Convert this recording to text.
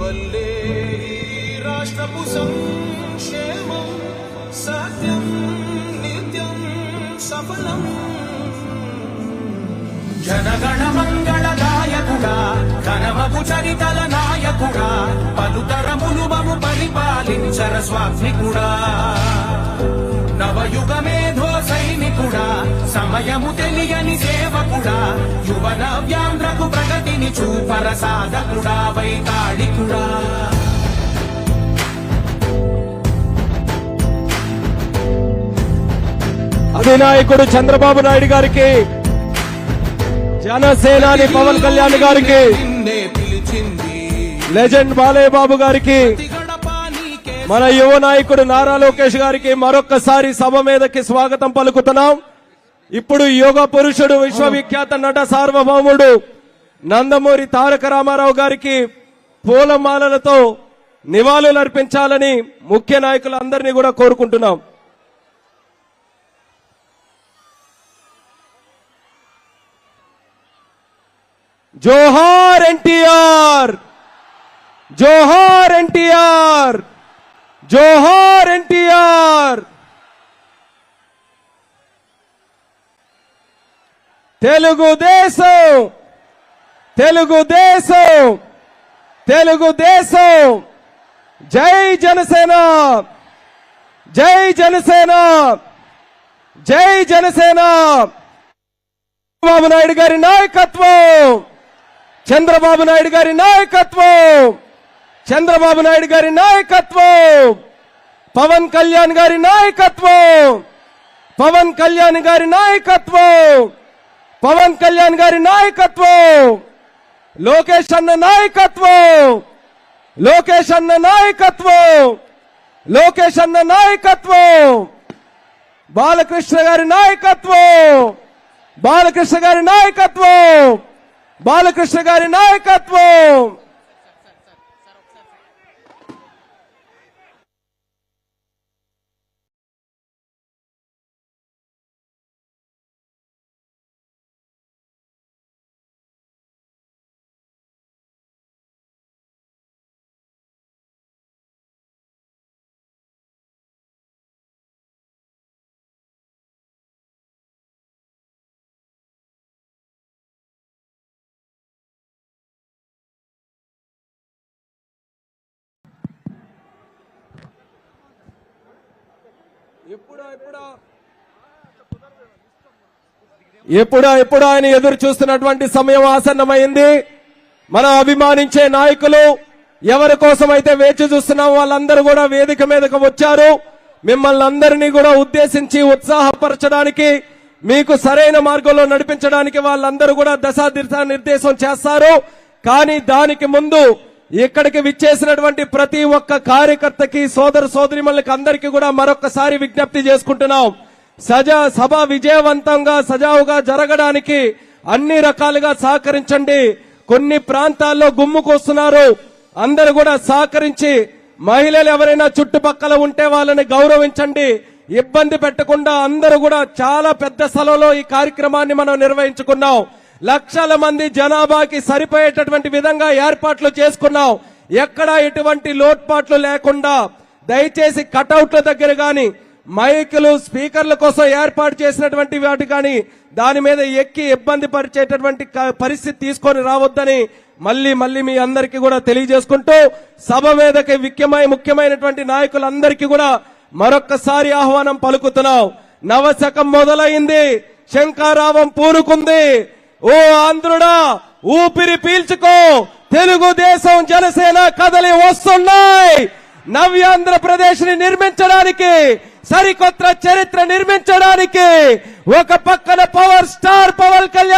వల్లే రాష్ట్రపు సంక్షేమం సత్యం నిత్యం సఫలం జనగణ మంగళదాయకుడా ఘనమగు చరితల నాయకుడా పలుతరములు మము పరిపాలించర స్వామికుడా నవయుగ మేధో సైనికుడా సమయము తెలియని సేవకుడా యువన వ్యాంధ్రకు ప్రగతిని చూపర సాధకుడా వైతాళికుడా అధినాయకుడు చంద్రబాబు నాయుడు గారికి, జనసేనాని పవన్ కళ్యాణ్ గారికి, లెజెండ్ బాలయ్య బాబు గారికి, మన యువ నాయకుడు నారా లోకేష్ గారికి మరొక్కసారి సభ మీదకి స్వాగతం పలుకుతున్నాం. ఇప్పుడు యోగ పురుషుడు విశ్వవిఖ్యాత నట సార్వభౌముడు నందమూరి తారక రామారావు గారికి పూలమాలలతో నివాళులర్పించాలని ముఖ్య నాయకులందరినీ కూడా కోరుకుంటున్నాం. జోహార్ ఎన్టీఆర్, జోహార్ ఎన్టీఆర్, జోహార్ ఎన్టీఆర్. తెలుగుదేశం, తెలుగుదేశం, తెలుగుదేశం. జై జనసేన, జై జనసేన, జై జనసేన. చంద్రబాబు నాయుడు గారి నాయకత్వం, చంద్రబాబు నాయుడు గారి నాయకత్వం, చంద్రబాబు నాయుడు గారి నాయకత్వం, పవన్ కళ్యాణ్ గారి నాయకత్వం, పవన్ కళ్యాణ్ గారి నాయకత్వం, పవన్ కళ్యాణ్ గారి నాయకత్వం, లోకేష్ అన్న నాయకత్వం, లోకేష్ అన్న నాయకత్వం, లోకేష్ అన్న నాయకత్వం, బాలకృష్ణ గారి నాయకత్వం, బాలకృష్ణ గారి నాయకత్వం, బాలకృష్ణ గారి నాయకత్వం. ఎప్పుడో ఆయన ఎదురు చూస్తున్నటువంటి సమయం ఆసన్నమైంది. మన అభిమానించే నాయకులు ఎవరి కోసమైతే వేచి చూస్తున్నాం వాళ్ళందరూ కూడా వేదిక మీదకు వచ్చారు. మిమ్మల్ని అందరినీ కూడా ఉద్దేశించి ఉత్సాహపరచడానికి, మీకు సరైన మార్గంలో నడిపించడానికి వాళ్ళందరూ కూడా దశా నిర్దేశం చేస్తారు. కానీ దానికి ముందు ఇక్కడికి విచ్చేసినటువంటి ప్రతి ఒక్క కార్యకర్తకి, సోదర సోదరిమణులకి అందరికీ కూడా మరొక్కసారి విజ్ఞప్తి చేసుకుంటున్నాం. సభ విజయవంతంగా సజావుగా జరగడానికి అన్ని రకాలుగా సహకరించండి. కొన్ని ప్రాంతాల్లో గుమ్ముకొస్తున్నారు, అందరూ కూడా సహకరించి మహిళలు ఎవరైనా చుట్టుపక్కల ఉంటే వాళ్ళని గౌరవించండి. ఇబ్బంది పెట్టకుండా అందరూ కూడా చాలా పెద్ద స్థలంలో ఈ కార్యక్రమాన్ని మనం నిర్వహించుకున్నాం. లక్షల మంది జనాభాకి సరిపోయేటటువంటి విధంగా ఏర్పాట్లు చేసుకున్నాం. ఎక్కడా ఎటువంటి లోట్పాట్లు లేకుండా దయచేసి కటౌట్ల దగ్గర గాని, మైకులు స్పీకర్ల కోసం ఏర్పాటు చేసినటువంటి వాటి కానీ దాని మీద ఎక్కి ఇబ్బంది పరిచేటటువంటి పరిస్థితి తీసుకొని రావద్దని మళ్ళీ మీ అందరికీ కూడా తెలియజేసుకుంటూ, సభ మీదకి ముఖ్యమైనటువంటి నాయకులందరికీ కూడా మరొక్కసారి ఆహ్వానం పలుకుతున్నాం. నవశకం మొదలైంది, శంఖారావం పూనుకుంది. ఓ ఆంధ్రుడా ఊపిరి పీల్చుకో, తెలుగుదేశం జనసేన కదలి వస్తున్నాయి. నవ్యాంధ్రప్రదేశ్ ని నిర్మించడానికి, సరికొత్త చరిత్ర నిర్మించడానికి ఒక పక్కన పవర్ స్టార్ పవన్ కళ్యాణ్